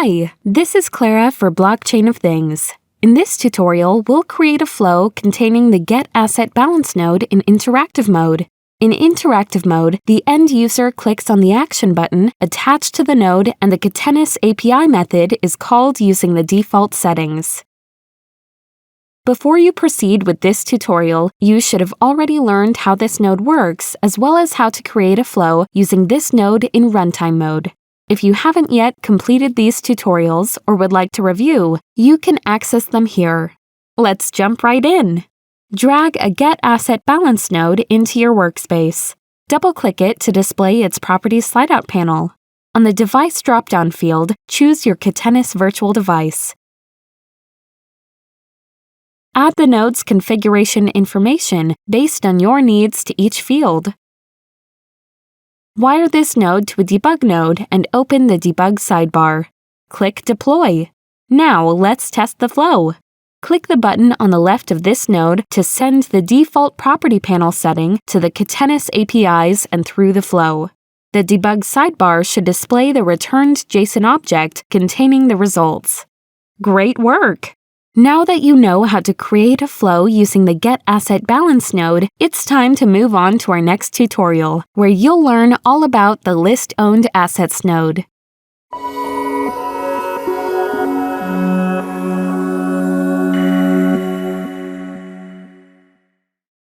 Hi, this is Clara for Blockchain of Things. In this tutorial, we'll create a flow containing the getAssetBalance node in interactive mode. In interactive mode, the end user clicks on the action button attached to the node and the Catenis API method is called using the default settings. Before you proceed with this tutorial, you should have already learned how this node works as well as how to create a flow using this node in runtime mode. If you haven't yet completed these tutorials or would like to review, you can access them here. Let's jump right in. Drag a getAssetBalance node into your workspace. Double-click it to display its Properties slideout panel. On the Device drop-down field, choose your Catenis virtual device. Add the node's configuration information based on your needs to each field. Wire this node to a debug node and open the debug sidebar. Click Deploy. Now let's test the flow. Click the button on the left of this node to send the default property panel setting to the Catenis APIs and through the flow. The debug sidebar should display the returned JSON object containing the results. Great work! Now that you know how to create a flow using the getAssetBalance node, it's time to move on to our next tutorial, where you'll learn all about the List Owned Assets node.